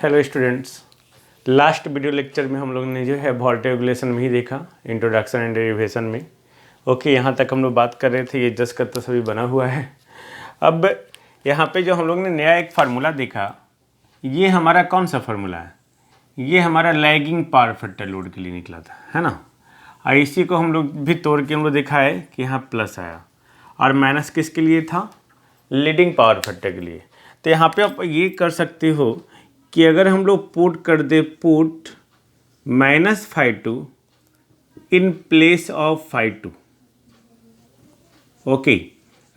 Hello students, last video lecture में हम लोग ने जो है वोल्टेज रेगुलेशन में ही देखा, इंट्रोडक्शन एंड डेरिवेशन में। ओके, यहाँ तक हम लोग बात कर रहे थे, ये जस्ट का तो सभी बना हुआ है। अब यहाँ पे जो हम लोग ने नया एक फार्मूला देखा, ये हमारा कौन सा फार्मूला है? ये हमारा लैगिंग पावर फैक्टर लोड के लिए निकला था, है ना। और इसी को हम लोग भी तोड़ के हम लोग देखा है कि यहाँ प्लस आया और माइनस किसके लिए था? लीडिंग पावर फैक्टर के लिए। तो यहाँ पे आप ये कर सकते हो कि अगर हम लोग पुट कर दे put -φ2 in place of φ2। Okay,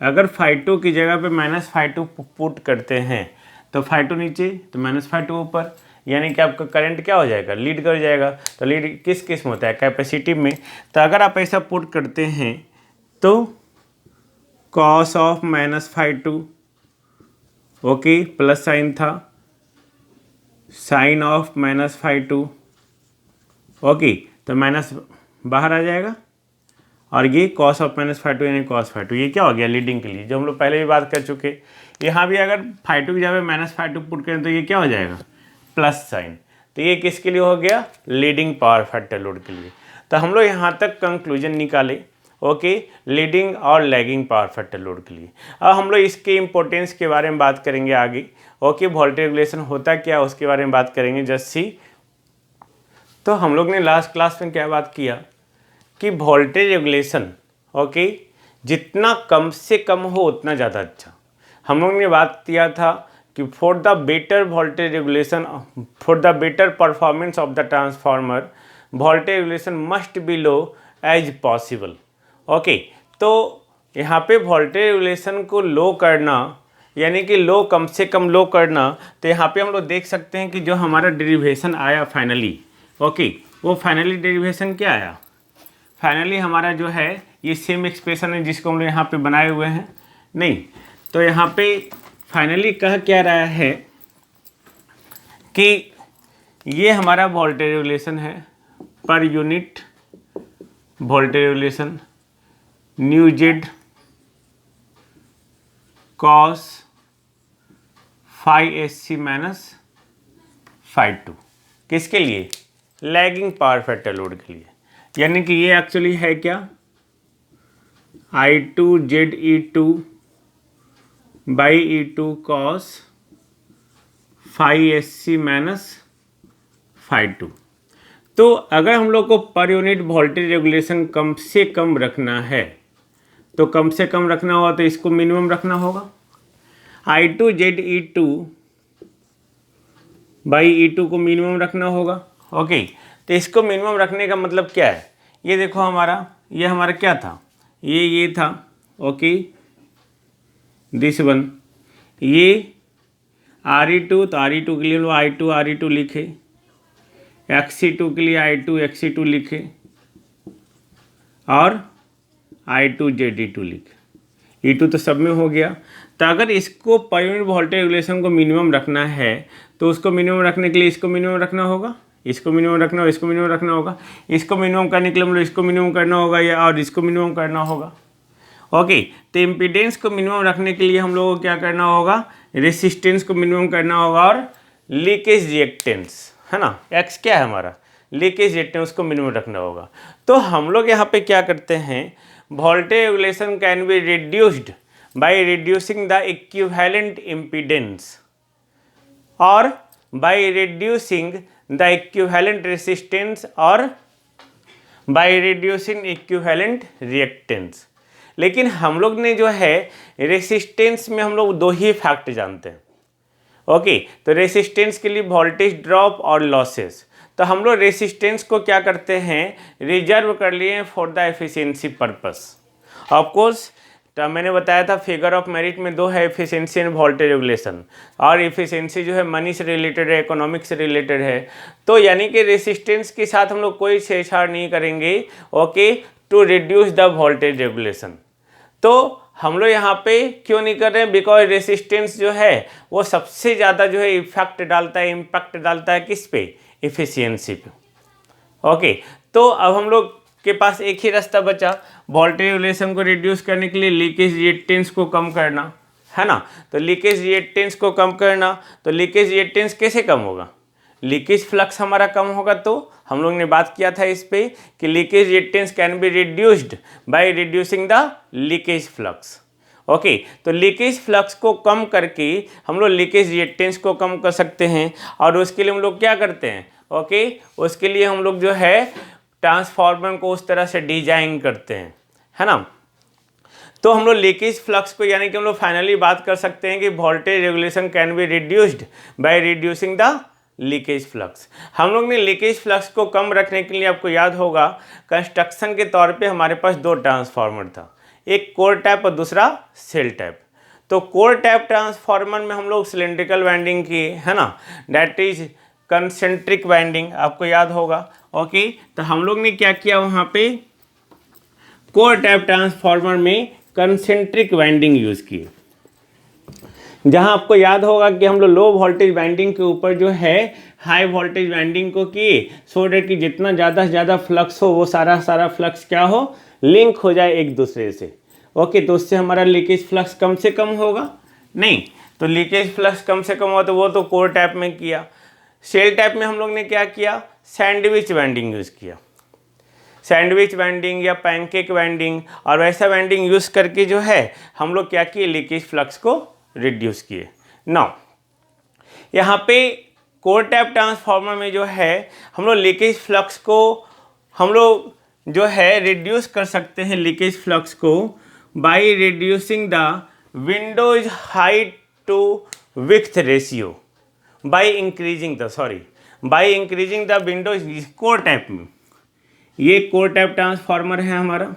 अगर φ2 की जगह पे -φ2 पुट करते हैं तो φ2 नीचे तो -φ2 ऊपर, यानी कि आपका करंट क्या हो जाएगा? लीड कर जाएगा। तो लीड किस में होता है? कैपेसिटिव में। तो अगर आप ऐसा पुट करते हैं तो cos of -φ2, okay, plus sign था, साइन ऑफ -φ2, ओके, तो माइनस बाहर आ जाएगा और ये cos ऑफ -φ2 यानी cos φ2, ये क्या हो गया? लीडिंग के लिए, जो हम लोग पहले भी बात कर चुके। यहाँ भी अगर φ2 की जगह -φ2 पुट करें तो ये क्या हो जाएगा? Plus sign. तो ये किसके लिए हो गया? लीडिंग पावर फैक्टर लोड के लिए। तो हम लोग यहाँ तक कंक्लूजन निकाले, ओके, लीडिंग और लैगिंग पावर फैक्टर लोड के लिए। अब हम लोग इसके इम्पोर्टेंस के बारे में बात करेंगे आगे। ओके, वोल्टेज रेगुलेशन होता क्या उसके बारे में बात करेंगे, जस्ट सी। तो हम लोग ने लास्ट क्लास में क्या बात किया कि वोल्टेज रेगुलेशन, ओके, जितना कम से कम हो उतना ज़्यादा अच्छा। हम लोग ने बात किया था कि for the better voltage regulation, for the better performance of the transformer, voltage regulation must be low as possible. Okay, तो यहाँ पे वोल्टेज रेगुलेशन को लो करना यानी कि लो, कम से कम लो करना। तो यहाँ पे हम लोग देख सकते हैं कि जो हमारा डेरिवेशन आया फाइनली, ओके, वो फाइनली डेरिवेशन क्या आया? फाइनली हमारा जो है ये सेम एक्सप्रेशन है जिसको हम लोग यहाँ पे बनाए हुए हैं, नहीं। तो यहाँ पे फाइनली कह क्या रहा है कि ये हमारा वोल्टेज रेगुलेशन है, per unit voltage regulation nu Z cos φSC minus φ2, किसके लिए? लैगिंग पावर फैक्टर लोड के लिए। यानी कि ये एक्चुअली है क्या? I2ZE2 by E2 cos φSC minus φ2। तो अगर हम लोग को पर यूनिट वोल्टेज रेगुलेशन कम से कम रखना है तो कम से कम रखना होगा तो इसको मिनिमम रखना होगा। I2ZE2 बाई E2 को मिनिमम रखना होगा। ओके, तो इसको मिनिमम रखने का मतलब क्या है? ये देखो ये हमारा क्या था? ये था, ओके, दिस वन, ये RE2, तो RE2 के लिए लो I2 RE2 लिखे, XE2 के लिए I2 XE2 लिखे और I2ZE2 लिखे। E2 तो सब में हो गया। तो अगर इसको पर यूनिट वोल्टेज रेगुलेशन को मिनिमम रखना है तो उसको मिनिमम रखने के लिए इसको मिनिमम रखना होगा, इसको मिनिमम रखना होगा, इसको मिनिमम रखना होगा। इसको मिनिमम करने के लिए मतलब इसको मिनिमम करना होगा या और इसको मिनिमम करना होगा। ओके, तो इम्पीडेंस को मिनिमम रखने के लिए हम लोगों को क्या करना होगा? रेसिस्टेंस को मिनिमम करना होगा और लीकेज रिएक्टेंस, है ना, एक्स क्या है हमारा? लीकेज रिएक्टेंस को मिनिमम रखना होगा। तो हम लोग यहाँ पे क्या करते हैं? Voltage regulation can be reduced by reducing the equivalent impedance और by reducing the equivalent resistance और बाय रिड्यूसिंग इक्विवेलेंट रिएक्टेंस। लेकिन हम लोग ने जो है रेसिस्टेंस में हम लोग दो ही फैक्ट जानते हैं। ओके, तो रेसिस्टेंस के लिए वोल्टेज ड्रॉप और लॉसेस। तो हम लोग रेसिस्टेंस को क्या करते हैं? रिजर्व कर लिए for the efficiency purpose. Of course तो मैंने बताया था फिगर ऑफ मेरिट में दो है, एफिशिएंसी एंड वोल्टेज रेगुलेशन। और एफिशिएंसी जो है मनी से रिलेटेड है, इकोनॉमिक्स से रिलेटेड है। तो यानी कि रेसिस्टेंस के साथ हम लोग कोई छेड़छाड़ नहीं करेंगे, okay, to reduce the voltage regulation. तो हम लोग यहाँ पे क्यों नहीं कर रहे हैं? बिकॉज रेसिस्टेंस जो है वो सबसे ज़्यादा जो है इफेक्ट डालता है, इम्पैक्ट डालता है किस पे? एफिशिएंसी पे। ओके, तो अब हम लोग के पास एक ही रास्ता बचा वोल्टेज रेगुलेशन को रिड्यूस करने के लिए, लीकेज रिएक्टेंस को कम करना, है ना। तो लीकेज रिएक्टेंस को कम करना, तो लीकेज रिएक्टेंस कैसे कम होगा, लीकेज फ्लक्स हमारा कम होगा। तो हम लोग ने बात किया था इस पे कि leakage reactance can be reduced by reducing the leakage flux. Okay, तो लीकेज फ्लक्स को कम करके हम लोग लीकेज रिएक्टेंस को कम कर सकते हैं। और उसके लिए हम लोग क्या करते हैं, ओके, उसके लिए हम लोग जो है ट्रांसफार्मर को उस तरह से डिजाइन करते हैं, है ना। तो हम लोग लीकेज फ्लक्स को, यानी कि हम लोग फाइनली बात कर सकते हैं कि voltage regulation can be reduced by reducing the leakage flux. हम लोग ने लीकेज फ्लक्स को कम रखने के लिए, आपको याद होगा, कंस्ट्रक्शन के तौर पे हमारे पास दो ट्रांसफार्मर था, एक कोर टाइप और दूसरा सेल टाइप। तो कोर टाइप ट्रांसफार्मर में हम लोग सिलेंड्रिकल वाइंडिंग किए, है ना, दैट इज कंसेंट्रिक वाइंडिंग, आपको याद होगा। ओके, तो हम लोग ने क्या किया वहाँ पे, कोर टाइप ट्रांसफार्मर में कंसेंट्रिक वाइंडिंग यूज़ किए, जहां आपको याद होगा कि हम लोग लो वोल्टेज वाइंडिंग के ऊपर जो है हाई वोल्टेज वाइंडिंग को किए, सो डेट कि जितना ज़्यादा से ज़्यादा फ्लक्स हो वो सारा फ्लक्स क्या हो, लिंक हो जाए एक दूसरे से। ओके, तो उससे हमारा लीकेज फ्लक्स कम से कम होगा नहीं, तो लीकेज फ्लक्स कम से कम हुआ तो वो तो कोर टाइप में किया। सेल टाइप में हम लोग ने क्या किया, सैंडविच वाइंडिंग यूज़ किया, सैंडविच वाइंडिंग या पैनकेक वाइंडिंग, और वैसा वाइंडिंग यूज़ करके जो है हम लोग क्या किए, लीकेज फ्लक्स को रिड्यूस किए। नाउ यहाँ पे कोर टाइप ट्रांसफार्मर में जो है हम लोग लीकेज फ्लक्स को हम लोग जो है रिड्यूस कर सकते हैं, लीकेज फ्लक्स को by reducing the windows height to width ratio, by increasing the windows. Core type में ये कोर टाइप ट्रांसफार्मर है हमारा,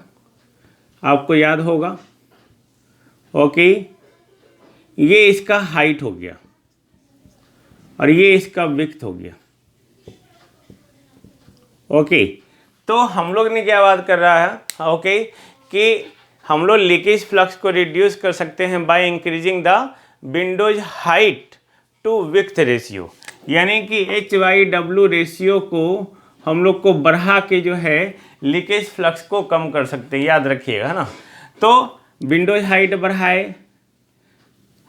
आपको याद होगा। ओके, ये इसका हाइट हो गया और ये इसका विड्थ हो गया। ओके, तो हम लोग ने क्या बात कर रहा है, ओके, कि हम लोग लीकेज फ्लक्स को रिड्यूस कर सकते हैं by increasing the windows height to width ratio, यानी कि H/W रेशियो को हम लोग को बढ़ा के जो है लीकेज फ्लक्स को कम कर सकते हैं, याद रखिएगा, है ना। तो विंडोज हाइट बढ़ाए,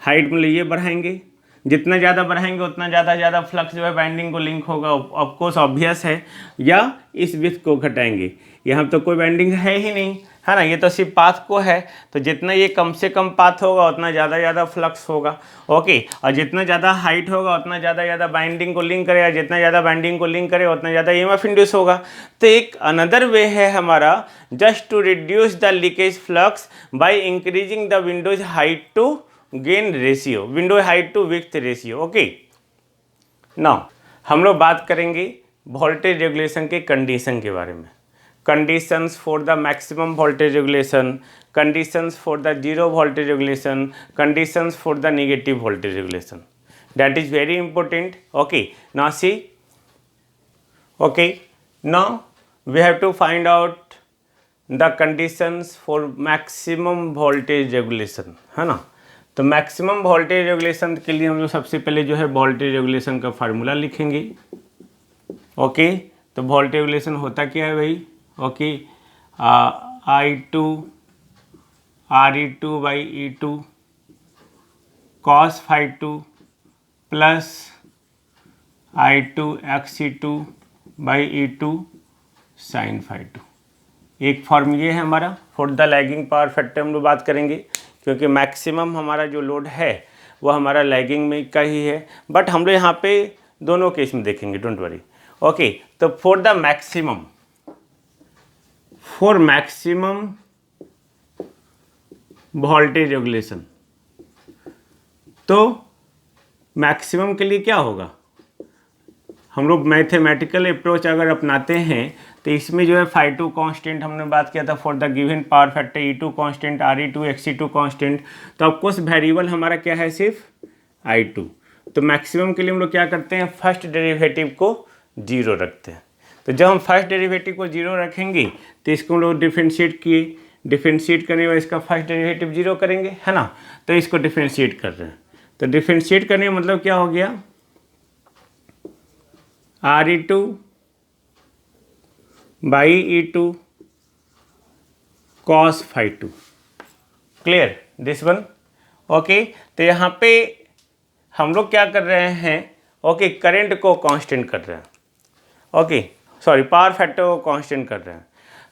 हाइट मतलब ये बढ़ाएंगे, जितना ज़्यादा बढ़ाएंगे उतना ज़्यादा फ्लक्स जो है बाइंडिंग को लिंक होगा, ऑफ कोर्स ऑब्वियस है। या इस विड्थ को घटाएंगे, यहाँ तो कोई बाइंडिंग है ही नहीं, है ना, ये तो सिर्फ पाथ को है, तो जितना ये कम से कम पाथ होगा उतना ज़्यादा फ्लक्स होगा। ओके, और जितना ज़्यादा हाइट होगा उतना ज़्यादा बाइंडिंग को लिंक करेगा, जितना ज़्यादा बाइंडिंग को लिंक करेगा उतना ज़्यादा EMF इंड्यूस होगा। तो एक अनदर वे है हमारा just to reduce the leakage flux by increasing the windows height to gain ratio, window height to width ratio. Okay, now हम लोग बात करेंगे वोल्टेज रेगुलेशन के कंडीशन के बारे में। Conditions for the maximum voltage regulation, conditions for the zero voltage regulation, conditions for the negative voltage regulation, that is very important. Okay, now see, okay, now we have to find out the conditions for maximum voltage regulation, है ना। तो maximum voltage regulation के लिए हम लोग सबसे पहले जो है वोल्टेज रेगुलेशन का फार्मूला लिखेंगे। ओके, तो वोल्टेज रेगुलेशन होता क्या है भाई, okay, I2 RE2/E2 cos phi2 plus I2 XE2/E2 sin phi2। एक फॉर्म ये है हमारा। For the lagging power factor हम लोग बात करेंगे, क्योंकि मैक्सिमम हमारा जो लोड है वो हमारा लैगिंग में का ही है, बट हम लोग यहाँ पे दोनों केस में देखेंगे, डोंट वरी। ओके, तो for the maximum voltage regulation, तो मैक्सिमम के लिए क्या होगा, हम लोग मैथमेटिकल अप्रोच अगर अपनाते हैं तो इसमें जो है phi2 कांस्टेंट हमने बात किया था for the given power factor, E2 constant, RE2 XE2 constant, तो ऑफकोर्स वेरिएबल हमारा क्या है, सिर्फ I2। तो मैक्सिमम के लिए हम लोग क्या करते हैं, फर्स्ट डेरिवेटिव को 0 रखते हैं। तो जब हम फर्स्ट डेरिवेटिव को 0 रखेंगे तो इसको हम लोग डिफरेंशिएट किए, डिफरेंशिएट करने के बाद इसका फर्स्ट डेरिवेटिव 0 करेंगे, है ना। तो इसको डिफरेंशिएट कर रहे हैं, तो डिफरेंशिएट करने का मतलब क्या हो गया, RE2/E2 cos phi2, clear this one. Okay, तो यहाँ पे हम लोग क्या कर रहे हैं, ओके, करंट को कांस्टेंट कर रहे हैं, ओके, सॉरी, पावर फैक्टर को कांस्टेंट कर रहे हैं,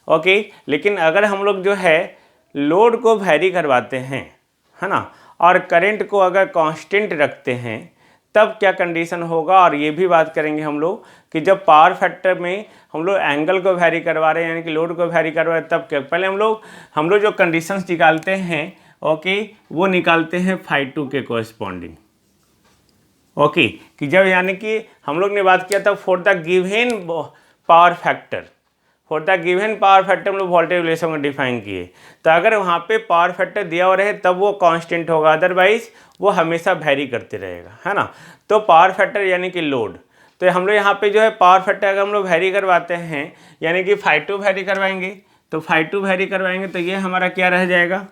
ओके। लेकिन अगर हम लोग जो है लोड को वैरी करवाते हैं, है ना, और करंट को अगर कांस्टेंट रखते हैं, तब क्या कंडीशन होगा, और ये भी बात करेंगे हम लोग कि जब पावर फैक्टर में हम लोग एंगल को वैरी करवा रहे हैं, यानी कि लोड को वैरी करवा रहे हैं, तब क्या, पहले हम लोग जो कंडीशंस निकालते हैं, ओके, वो निकालते हैं φ2 के कोरिस्पॉन्डिंग, ओके, कि जब यानी कि हम लोग ने बात किया था for the given power factor, for the given power factor हम लोग वोल्टेज रेगुलेशन को डिफाइन किए। तो अगर वहाँ पे पावर फैक्टर दिया हुआ रहे तब वो कांस्टेंट होगा, अदरवाइज वो हमेशा वैरी करते रहेगा, है ना। तो पावर फैक्टर यानी कि लोड, तो हम लोग यहाँ पे जो है पावर फैक्टर अगर हम लोग वैरी करवाते हैं, यानी कि φ2 वैरी करवाएंगे, तो φ2 वैरी करवाएंगे तो ये हमारा क्या रह जाएगा,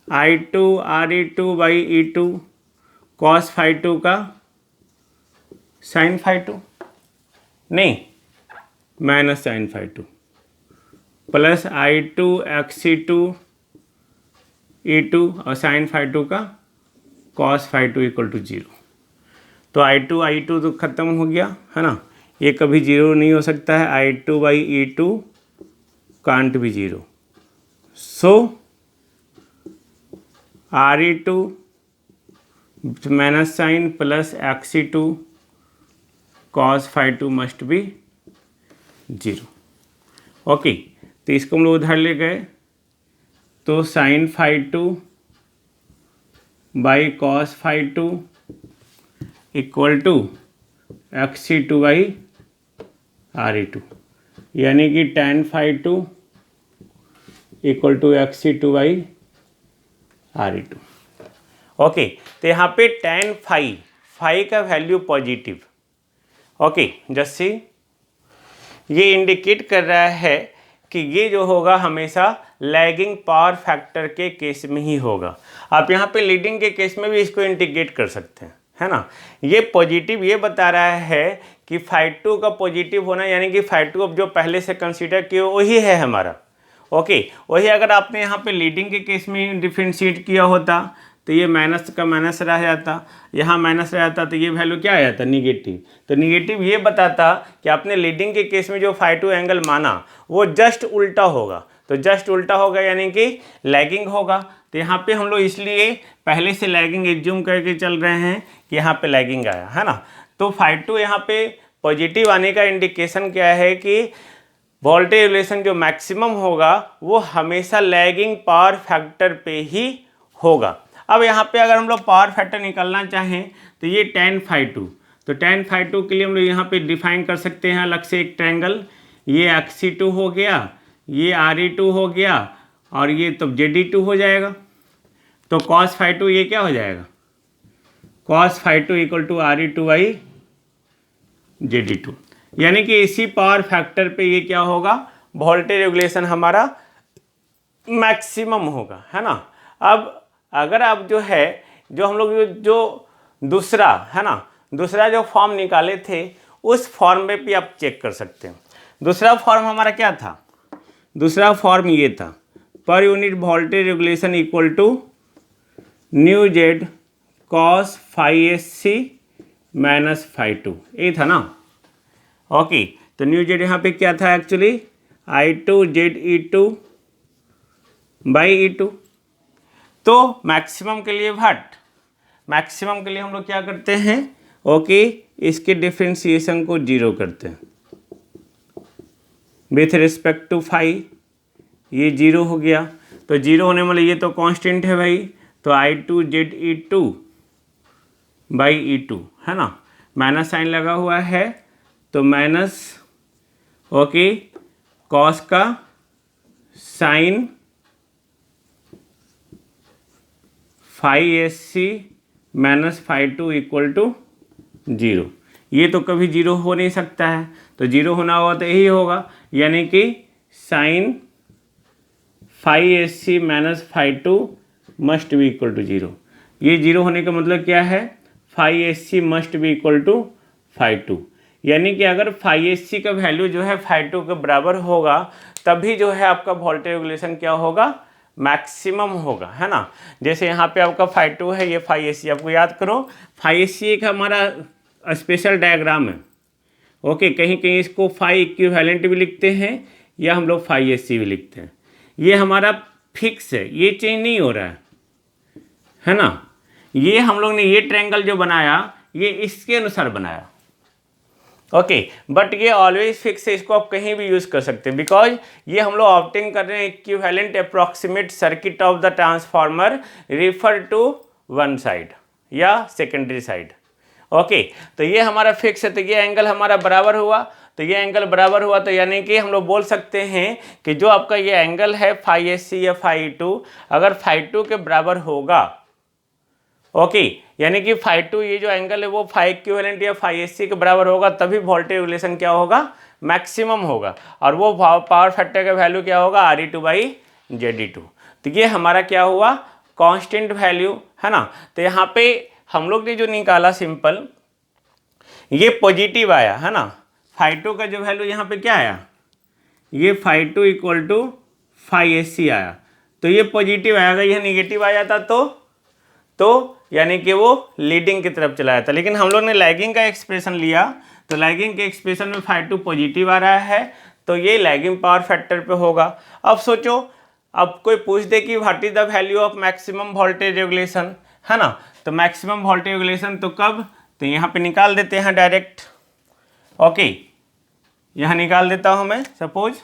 I2 Re2/E2 cos φ2 का sin φ2, नहीं, minus sin φ2 plus I2 Xe2 E2 और sin φ2 का cos φ2 इक्वल टू 0। तो I2 तो ख़त्म हो गया, है ना, ये कभी जीरो नहीं हो सकता है, I2/E2 कांट भी zero, so Re2 minus sine plus Xe2 cos φ2 must be 0, okay. तो इसको हम लोग उधर ले गए, तो sin φ2 by cos φ2 equal to Xe2/Re2, यानी कि tan φ2 equal to Xe2/Re2, okay. तो यहाँ पे tan फाई का वैल्यू पॉजिटिव, ओके, जैसे ये इंडिकेट कर रहा है कि ये जो होगा हमेशा लैगिंग पावर फैक्टर के केस में ही होगा। आप यहाँ पे लीडिंग के केस में भी इसको इंडिकेट कर सकते हैं, है ना। ये पॉजिटिव ये बता रहा है कि φ2 का पॉजिटिव होना, यानी कि φ2 अब जो पहले से कंसीडर किया वही है हमारा, ओके। वही अगर आपने यहाँ पे लीडिंग के केस में डिफरेंशिएट किया होता तो ये माइनस का माइनस रह जाता, यहाँ माइनस रह जाता, तो ये वैल्यू क्या आ जाता, निगेटिव। तो निगेटिव ये बताता कि आपने लीडिंग के केस में जो φ2 एंगल माना वो जस्ट उल्टा होगा, तो जस्ट उल्टा होगा यानी कि लैगिंग होगा। तो यहाँ पे हम लोग इसलिए पहले से लैगिंग एज्यूम करके चल रहे हैं कि यहाँ पे लैगिंग आया, है ना। तो φ2 यहाँ पे पॉजिटिव आने का इंडिकेशन क्या है कि वोल्टेज रेगुलेशन जो मैक्सिमम होगा वो हमेशा लैगिंग पावर फैक्टर पे ही होगा। अब यहाँ पे अगर हम लोग पावर फैक्टर निकालना चाहें तो ये tan φ2, तो tan φ2 के लिए हम लोग यहाँ पे डिफाइन कर सकते हैं अलग से एक ट्रायंगल, ये Xe2 हो गया, ये Re2 हो गया, और ये तो Ze2 हो जाएगा। तो cos φ2 ये क्या हो जाएगा, cos φ2 इक्वल टू Re2/Ze2, यानी कि इसी पावर फैक्टर पे ये क्या होगा, वोल्टेज रेगुलेशन हमारा मैक्सिमम होगा, है ना। अब अगर आप जो है जो हम लोग जो दूसरा, है ना, दूसरा जो फॉर्म निकाले थे उस फॉर्म में भी आप चेक कर सकते हैं। दूसरा फॉर्म हमारा क्या था, दूसरा फॉर्म ये था, per unit voltage regulation equal to new Z cos φSC minus φ2, ये था ना, ओके। तो न्यू जेड यहाँ पे क्या था एक्चुअली, I2ZE2/E2। तो मैक्सिमम के लिए मैक्सिमम के लिए हम लोग क्या करते हैं, ओके, इसके डिफ्रेंशिएशन को जीरो करते हैं विथ रिस्पेक्ट टू फाई, ये जीरो हो गया। तो जीरो होने वाले ये तो कांस्टेंट है भाई, तो I2ZE2/E2, है ना, माइनस साइन लगा हुआ है, तो माइनस, ओके, कॉस का sine φSC minus φ2 equal to 0। ये तो कभी जीरो हो नहीं सकता है, तो जीरो होना होगा तो यही होगा, यानी कि sine φSC minus φ2 must be equal to 0। ये जीरो होने का मतलब क्या है, φSC must be equal to φ2, यानी कि अगर φSC का वैल्यू जो है φ2 के बराबर होगा तभी जो है आपका वोल्टेज रेगुलेशन क्या होगा, मैक्सिमम होगा, है ना। जैसे यहाँ पे आपका फाई टू है, ये फाई एस सी, आपको याद करो फाई एस सी एक हमारा स्पेशल डायग्राम है। ओके, कहीं कहीं इसको फाई इक्विवेलेंट भी लिखते हैं या हम लोग फाई एस सी भी लिखते हैं। ये हमारा फिक्स है, ये चेंज नहीं हो रहा है ना। ये हम लोग ने ये ट्रायंगल जो बनाया ये इसके अनुसार बनाया। ओके, बट ये ऑलवेज फिक्स है, इसको आप कहीं भी यूज़ कर सकते हैं, बिकॉज ये हम लोग ऑप्टिंग कर रहे हैं equivalent approximate circuit of the transformer refer to one side या सेकेंडरी साइड। ओके, तो ये हमारा फिक्स है, तो ये एंगल हमारा बराबर हुआ। तो ये एंगल बराबर हुआ तो यानी कि हम लोग बोल सकते हैं कि जो आपका ये एंगल है फाई एस सी या फाई टू, अगर फाई टू के बराबर होगा, ओके, यानी कि फाई टू ये जो एंगल है वो फाई इक्विवेलेंट या फाई एस सी के बराबर होगा, तभी वोल्टेज रेगुलेशन क्या होगा, मैक्सिमम होगा। और वो पावर फैक्टर का वैल्यू क्या होगा, R E two by Z E two. तो ये हमारा क्या हुआ, कांस्टेंट वैल्यू, है ना। तो यहाँ पे हम लोग ने जो निकाला सिंपल, ये पॉजिटिव आया, है ना। फाई टू का जो वैल्यू यहाँ पे क्या आया, ये phi two equal to phi S C आया, तो ये पॉजिटिव आएगा। यह निगेटिव आ जाता तो यानी कि वो लीडिंग की तरफ चला जाता। लेकिन हम लोग ने लैगिंग का एक्सप्रेशन लिया, तो लैगिंग के एक्सप्रेशन में फाई टू पॉजिटिव आ रहा है, तो ये लैगिंग पावर फैक्टर पे होगा। अब सोचो, अब कोई पूछ दे कि what is the value of maximum voltage regulation, है ना। तो मैक्सिमम वोल्टेज रेगुलेशन तो कब, तो यहाँ पे निकाल देते हैं डायरेक्ट। ओके, यहाँ निकाल देता हूँ मैं, सपोज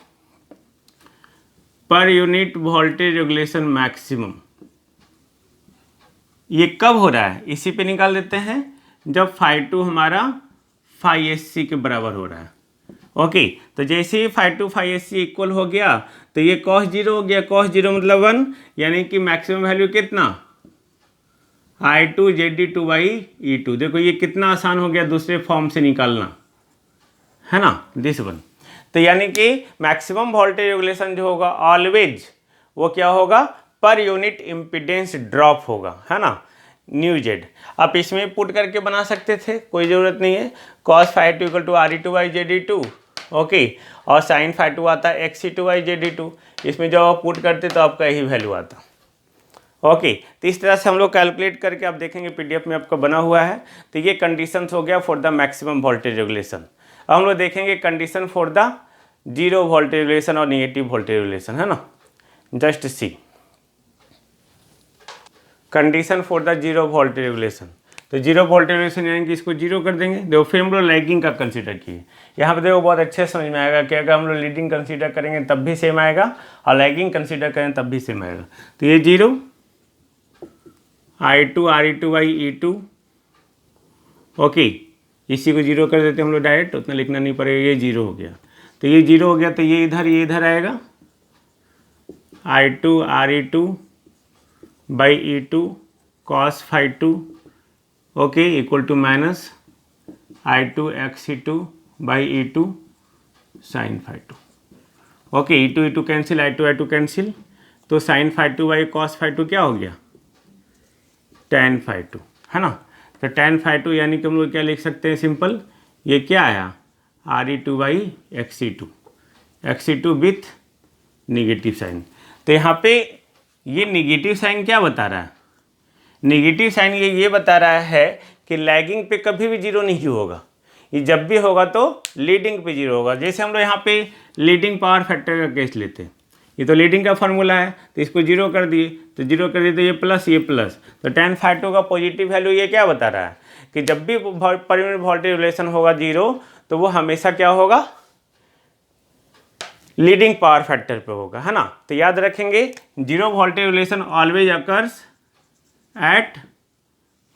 पर यूनिट वोल्टेज रेगुलेशन मैक्सिमम, ये कब हो रहा है, इसी पे निकाल देते हैं जब फाई टू हमारा फाई एस सी के बराबर हो रहा है। ओके, तो जैसे ही phi two phi S C equal हो गया तो ये कॉस जीरो हो गया, कॉस जीरो मतलब 1, यानी कि मैक्सिमम वैल्यू कितना, I two Z D two by E two. देखो ये कितना आसान हो गया दूसरे फॉर्म से निकालना, है ना, दिस वन। तो यानी कि मैक्सिमम वोल्टेज रेगुलेशन जो होगा ऑलवेज वो क्या होगा, पर यूनिट इम्पीडेंस ड्रॉप होगा, है ना, न्यू जेड। आप इसमें पुट करके बना सकते थे, कोई ज़रूरत नहीं है। Cos phi two equal to R E two by Z E two, okay, और साइन फाई टू आता है X E two by Z E two. इसमें जब आप पुट करते तो आपका यही वैल्यू आता। ओके, तो इस तरह से हम लोग कैलकुलेट करके आप देखेंगे पीडीएफ में आपका बना हुआ है। तो ये कंडीशंस हो गया for the maximum voltage regulation. अब हम लोग देखेंगे condition for the zero voltage regulation और निगेटिव वोल्टेज रेगुलेशन, है ना। Just see condition for the zero voltage regulation. तो जीरो वोल्टेज रेगुलेशन यानी कि इसको जीरो कर देंगे। देखो फिर हम लोग लैगिंग का कंसीडर किए, यहाँ पे देखो बहुत अच्छे समझ में आएगा कि अगर हम लोग लीडिंग कंसीडर करेंगे तब भी सेम आएगा और लैगिंग कंसीडर करें तब भी सेम आएगा। तो ये zero I two R E two by E two, okay, इसी को जीरो कर देते हम लोग डायरेक्ट, उतना लिखना नहीं पड़ेगा, ये जीरो हो गया। तो ये जीरो हो गया तो ये इधर आएगा, I two R E two by E two cos phi two, okay, equal to minus I two X E two by E two sine phi two. Okay, E two cancel, I two cancel, तो sine phi two by cos phi two क्या हो गया, tan phi two, है ना। तो tan phi to यानी कि हम लोग क्या लिख सकते हैं सिंपल, ये क्या आया, R E two by X E two with negative sign. तो यहाँ पे ये निगेटिव साइन क्या बता रहा है, निगेटिव साइन ये बता रहा है कि लैगिंग पे कभी भी जीरो नहीं होगा, ये जब भी होगा तो लीडिंग पे जीरो होगा। जैसे हम लोग यहाँ पे लीडिंग पावर फैक्टर का केस लेते हैं, ये तो लीडिंग का फॉर्मूला है, तो इसको जीरो कर दिए, तो ये प्लस, तो टेन फाई टू का पॉजिटिव वैल्यू ये क्या बता रहा है कि जब भी पर यूनिट वोल्टेज रेगुलेशन होगा जीरो, तो वो हमेशा क्या होगा, लीडिंग पावर फैक्टर पे होगा, है ना। तो याद रखेंगे zero voltage regulation always occurs at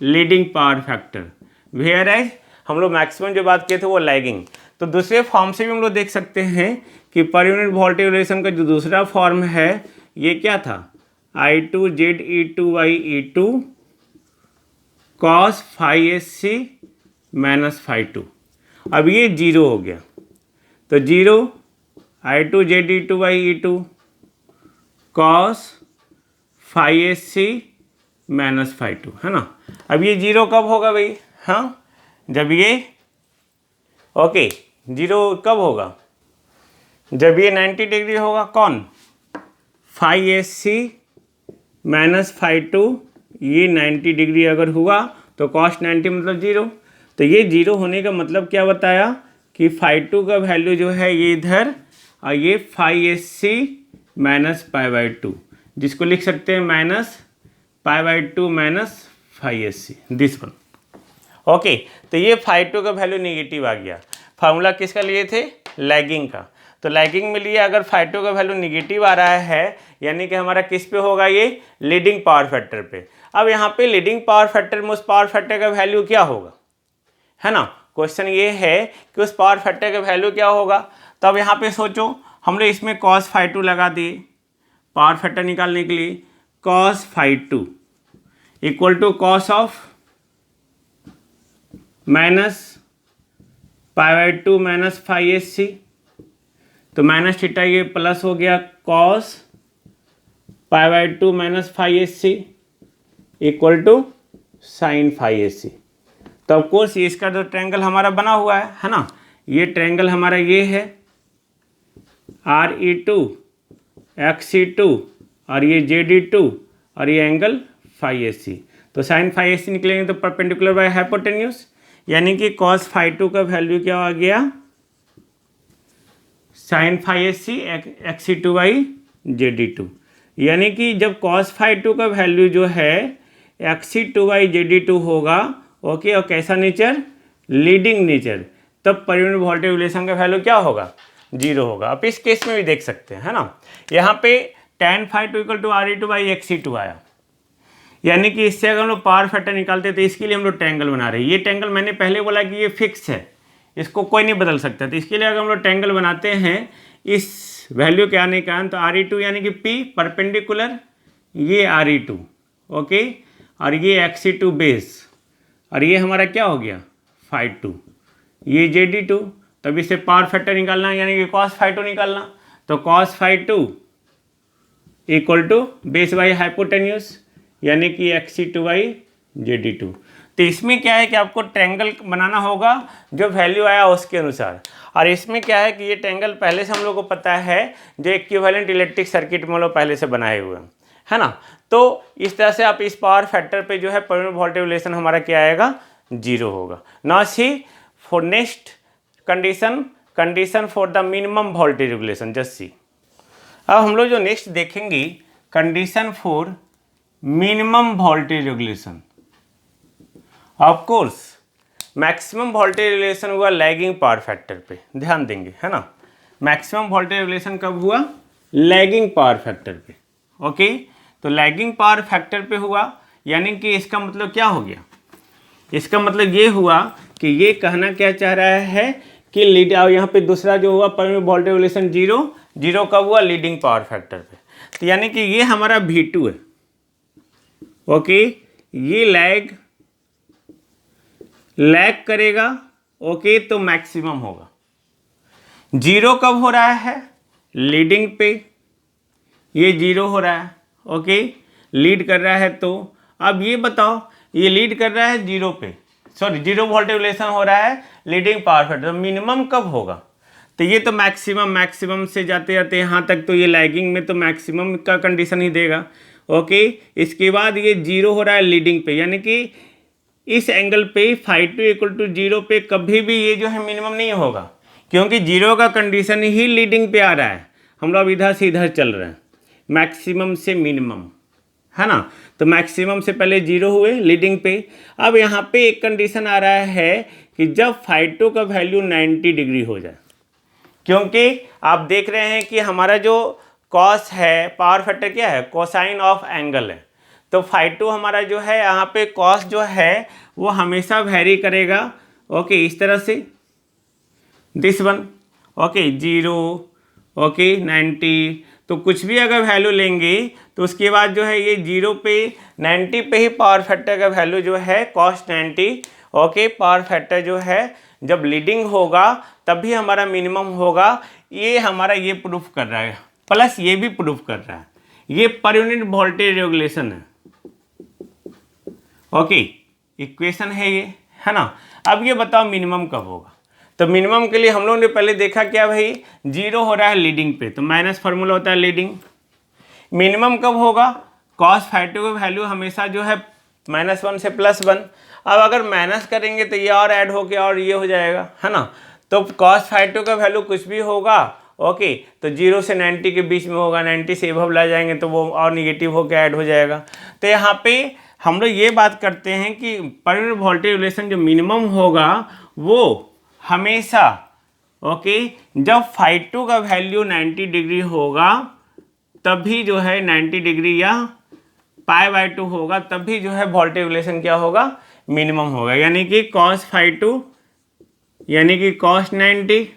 leading power factor, whereas हम लोग मैक्सिमम जो बात किए थे वो लैगिंग। तो दूसरे फॉर्म से भी हम लोग देख सकते हैं कि पर यूनिट वोल्टेज रेगुलेशन का जो दूसरा फॉर्म है ये क्या था, I two Z E two by E two cos phi S C minus phi two. अब ये जीरो हो गया, तो zero I two Z E two by E two cos phi S C minus phi two, है ना। अब ये zero कब होगा भाई, हाँ, जब ये ओके जीरो कब होगा, जब ये 90 डिग्री होगा, कौन, फाई एस सी -φ2, ये 90 डिग्री अगर हुआ तो cos 90 मतलब 0। तो ये 0 होने का मतलब क्या बताया कि φ2 का वैल्यू जो है ये इधर, और ये φSC -π/2, जिसको लिख सकते हैं -π/2 -φSC, दिस वन। ओके, तो ये φ2 का वैल्यू नेगेटिव आ गया। फार्मूला किसका लिए थे? लैगिंग का। तो लैगिंग में लिए अगर φ2 का वैल्यू निगेटिव आ रहा है, यानी कि हमारा किस पे होगा? ये लीडिंग पावर फैक्टर पे। अब यहाँ पे लीडिंग पावर फैक्टर में उस पावर फैक्टर का वैल्यू क्या होगा, है ना? क्वेश्चन ये है कि उस पावर फैक्टर का वैल्यू क्या होगा। तो अब यहाँ पे सोचो, हमने इसमें cos φ2 लगा दिए पावर फैक्टर निकालने के लिए। cos φ2 equal to cos of -π/2 -φSC, तो माइनस थीटा ये प्लस हो गया cos π/2 -φSC equal to sin φSC। तो ऑफकोर्स ये इसका जो ट्रायंगल हमारा बना हुआ है ना, ये ट्रायंगल हमारा ये है RE2 XE2 और ये JD2 और ये एंगल φSC। तो sin φSC निकलेंगे तो परपेंडिकुलर बाय हाइपोटेन्यूज, यानी कि cos φ2 का वैल्यू क्या आ गया? sin φSC XE2 by JD2, यानी कि जब cos φ2 का वैल्यू जो है XE2 बाई JD2 होगा, ओके, और कैसा नेचर? लीडिंग नेचर, तब पर यूनिट वोल्टेज रेगुलेशन का वैल्यू क्या होगा? 0 होगा। अब इस केस में भी देख सकते हैं, है ना, यहाँ पे tan φ2 equal to RE2 by XE2 आया, यानी कि इससे अगर हम लोग पावर फैक्टर निकालते तो इसके लिए हम लोग ट्रायंगल बना रहे हैं। ये ट्रायंगल मैंने पहले बोला कि ये फिक्स है, इसको कोई नहीं बदल सकता। तो इसके लिए अगर हम लोग ट्रायंगल बनाते हैं इस वैल्यू के आने के कारण, तो RE2 यानी कि P परपेंडिकुलर, ये RE2, ओके, और ये XE2 बेस, और ये हमारा क्या हो गया? φ2, ये JD2। तब इससे पावर फैक्टर निकालना यानी कि cos φ2 निकालना, तो cos φ2 equal to base by hypotenuse, यानी कि XE2 बाई JD2। तो इसमें क्या है कि आपको ट्रायंगल बनाना होगा जो वैल्यू आया उसके अनुसार, और इसमें क्या है कि ये ट्रायंगल पहले से हम लोग को पता है, जो इक्विवेलेंट इलेक्ट्रिक सर्किट में हम लोग पहले से बनाए हुए हैं, है ना। तो इस तरह से आप इस पावर फैक्टर पे जो है पर यूनिट वोल्टेज रेगुलेशन हमारा क्या आएगा? 0 होगा। Now see for next condition for the minimum voltage regulation, just see. अब हम लोग जो नेक्स्ट देखेंगे condition for minimum voltage regulation. Of course maximum voltage regulation हुआ लैगिंग पावर फैक्टर पे, ध्यान देंगे, है ना। मैक्सिमम वोल्टेज रेगुलेशन कब हुआ? लैगिंग पावर फैक्टर पे, ओके। तो लैगिंग पावर फैक्टर पे हुआ, यानी कि इसका मतलब क्या हो गया? इसका मतलब ये हुआ कि ये कहना क्या चाह रहा है कि लीड, और यहाँ पे दूसरा जो हुआ पर यूनिट वोल्टेज रेगुलेशन 0 कब हुआ? लीडिंग पावर फैक्टर पे। तो यानी कि ये हमारा V2 है, ओके, ये लैग करेगा, ओके, तो मैक्सिमम होगा। 0 कब हो रहा है? लीडिंग पे, ये 0 हो रहा है, ओके, लीड कर रहा है। तो अब ये बताओ, ये लीड कर रहा है 0 पे, सॉरी 0 वोल्टेज रेगुलेशन हो रहा है लीडिंग पावर फैक्टर, मिनिमम कब होगा? तो ये तो मैक्सिमम से जाते जाते यहाँ तक, तो ये लैगिंग में तो मैक्सिमम का कंडीशन ही देगा, ओके। इसके बाद ये 0 हो रहा है लीडिंग पे, यानी कि इस एंगल पे φ2 इक्वल टू 0 पे कभी भी ये जो है मिनिमम नहीं होगा, क्योंकि 0 का कंडीशन ही लीडिंग पे आ रहा है। हम लोग इधर से इधर चल रहे हैं, मैक्सिमम से मिनिमम, है ना। तो मैक्सिमम से पहले 0 हुए लीडिंग पे। अब यहाँ पे एक कंडीशन आ रहा है कि जब φ2 का वैल्यू 90 डिग्री हो जाए, क्योंकि आप देख रहे हैं कि हमारा जो कॉस है, पावर फैक्टर क्या है? कोसाइन ऑफ एंगल है। तो φ2 हमारा जो है यहाँ पे कॉस जो है वो हमेशा वेरी करेगा, ओके, इस तरह से, दिस वन, ओके, 0, ओके, 90। तो कुछ भी अगर वैल्यू लेंगे तो उसके बाद जो है ये 0 पे 90 पे ही पावर फैक्टर का वैल्यू जो है cos 90, ओके, पावर फैक्टर जो है जब लीडिंग होगा तभी हमारा मिनिमम होगा। ये हमारा ये प्रूफ कर रहा है, प्लस ये भी प्रूफ कर रहा है, ये पर यूनिट वोल्टेज रेगुलेशन है, ओके, इक्वेशन है ये, है ना। अब ये बताओ मिनिमम कब होगा? तो मिनिमम के लिए हम लोगों ने पहले देखा क्या भाई? 0 हो रहा है लीडिंग पे, तो माइनस फार्मूला होता है लीडिंग। मिनिमम कब होगा? कॉस फाइटो का वैल्यू हमेशा जो है -1 से +1। अब अगर माइनस करेंगे तो ये और ऐड होके और ये हो जाएगा, है ना। तो कॉस फाइटो का वैल्यू कुछ भी होगा, ओके, तो 0 से 90 के बीच में होगा, 90 से एबव ला जाएंगे तो वो और निगेटिव होकर ऐड हो जाएगा। तो यहाँ पे हम लोग ये बात करते हैं कि पर यूनिट वोल्टेज रेगुलेशन जो मिनिमम होगा वो हमेशा, ओके, जब फाइटो का वैल्यू 90 डिग्री होगा तभी जो है 90 डिग्री या π/2 होगा, तभी जो है वोल्टेज रेगुलेशन क्या होगा, मिनिमम होगा। यानी कि cos φ2 यानी कि cos 90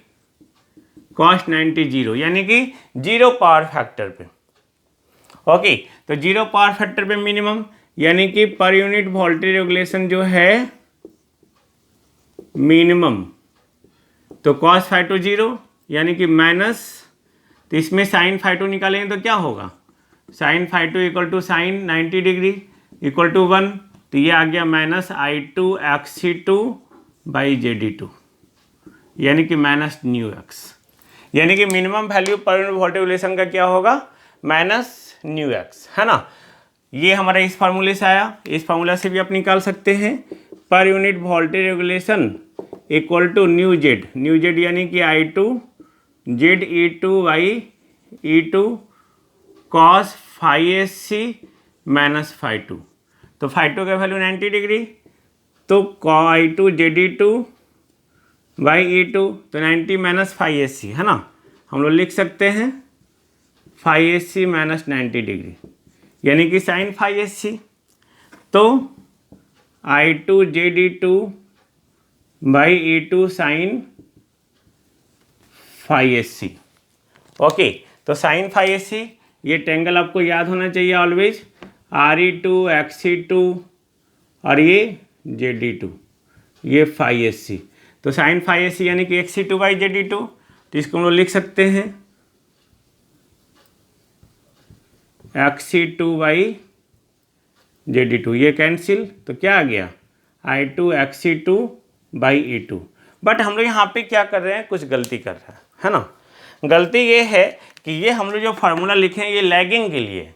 0, यानी कि 0 पावर फैक्टर पे, ओके। तो 0 पावर फैक्टर पे मिनिमम, यानी कि पर यूनिट वोल्टेज रेगुलेशन जो है मिनिमम, तो cos φ2 0 यानी कि माइनस, तो इसमें sin φ2 निकालेंगे तो क्या होगा, sin φ2 equal to sine 90 degree equal to 1, तो ये आ गया -I2 Xc2/Zd2, यानी कि -μx, यानी कि मिनिमम वैल्यू पर यूनिट वोल्टेज रेगुलेशन का क्या होगा, -μx, है ना। ये हमारा इस फार्मूले से आया, इस फार्मूला से भी आप निकाल सकते हैं। पर unit voltage regulation equal to new Z यानी कि I2 ZE2/E2 cos φSC minus φ2, तो φ2 का वैल्यू 90 डिग्री, तो I2 ZE2/E2 तो 90 माइनस φSC, है ना। हम लोग लिख सकते हैं φSC माइनस 90 डिग्री यानी कि साइन φSC, तो I2 ZE2/E2 sign φSC, okay. तो साइन φSC, ये टेंगल आपको याद होना चाहिए ऑलवेज, RE2 XE2 और ये ZE2, ये φSC, तो साइन φSC यानी कि XE2/ZE2, तो इसको हम लोग लिख सकते हैं XE2/ZE2, ये कैंसिल, तो क्या आ गया I2 XE2/E2। बट हम लोग यहाँ पे क्या कर रहे हैं, कुछ गलती कर रहे हैं, है ना। गलती ये है कि ये हम लोग जो फार्मूला लिखे हैं ये लैगिंग के लिए,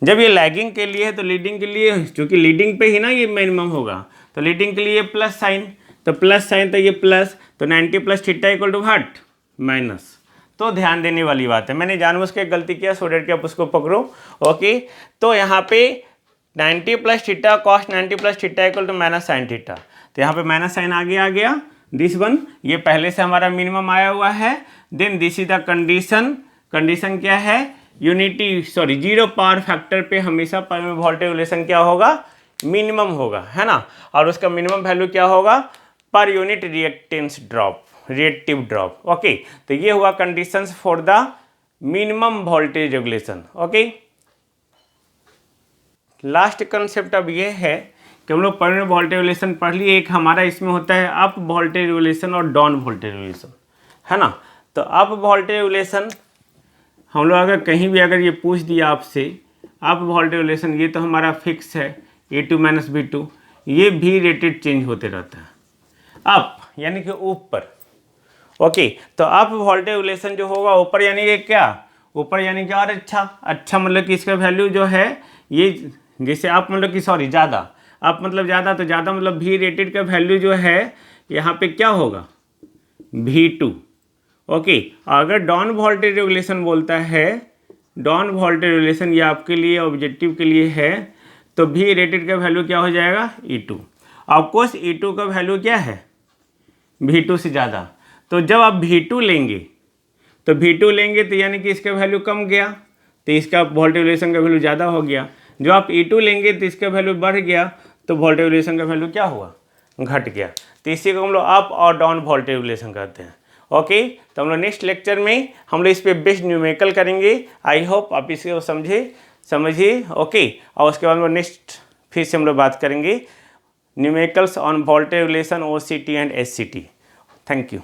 जब ये लैगिंग के लिए है तो लीडिंग के लिए, क्योंकि लीडिंग पे ही ना ये मिनिमम होगा, तो लीडिंग के लिए प्लस साइन, तो प्लस साइन, तो ये प्लस, तो 90 + theta equal to what, minus. तो ध्यान देने वाली बात है, मैंने जानबूझ के गलती किया सो डेट कि आप उसको पकड़ो, ओके। तो यहाँ पे 90 + theta cos 90 + theta equal to minus sine theta, तो यहाँ पे माइनस साइन आगे आ गया, दिस वन, ये पहले से हमारा मिनिमम आया हुआ है। Then this is the condition क्या है, यूनिटी 0 पावर फैक्टर पे हमेशा पर यूनिट वोल्टेज रेगुलेशन क्या होगा, मिनिमम होगा, है ना। और उसका मिनिमम वैल्यू क्या होगा, per unit reactive drop, okay. तो ये हुआ conditions for the minimum voltage regulation, okay. Last concept अब ये है कि हम लोग पर यूनिट वोल्टेज रेगुलेशन पढ़ लिए, एक हमारा इसमें होता है अप वोल्टेज रेगुलेशन और डाउन वोल्टेज रेगुलेशन, है ना। तो अप वोल्टेज रेगुलेशन हम लोग अगर कहीं भी अगर ये पूछ दिया आपसे अप वोल्टेज रेगुलेशन, ये तो हमारा फिक्स है A2 - B2, ये भी रेटेड चेंज होते रहता है, अप यानी कि ऊपर, ओके। तो अप वोल्टेज रेगुलेशन जो होगा ऊपर यानी कि क्या, ऊपर यानी कि और अच्छा मतलब कि इसका वैल्यू जो है ये, जैसे आप मतलब कि ज़्यादा, अप मतलब ज़्यादा, तो ज़्यादा मतलब भी रेटेड का वैल्यू जो है यहाँ पे क्या होगा, V2, ओके। अगर डाउन वोल्टेज रेगुलेशन बोलता है, डाउन वोल्टेज रेगुलेशन ये आपके लिए ऑब्जेक्टिव के लिए है, तो भी रेटेड का वैल्यू क्या हो जाएगा, E2। ऑफकोर्स E2 का वैल्यू क्या है, V2 से ज़्यादा, तो जब आप V2 लेंगे तो यानी कि इसका वैल्यू कम गया, तो इसका वोल्टेज रेगुलेशन का वैल्यू ज़्यादा हो गया। जो आप E2 लेंगे तो इसका वैल्यू बढ़ गया, तो वोल्टेज रेगुलेशन का वैल्यू क्या हुआ, घट गया। तो इसी को हम लोग अप और डाउन वोल्टेज रेगुलेशन कहते हैं, ओके। तो हम लोग नेक्स्ट लेक्चर में हम लोग इस पर बेस्ट न्यूमेरिकल करेंगे। आई होप आप इसको समझिए, ओके। और उसके बाद में नेक्स्ट फिर से हम लोग बात करेंगे numericals on voltage regulation, OCT and SCT। Thank you.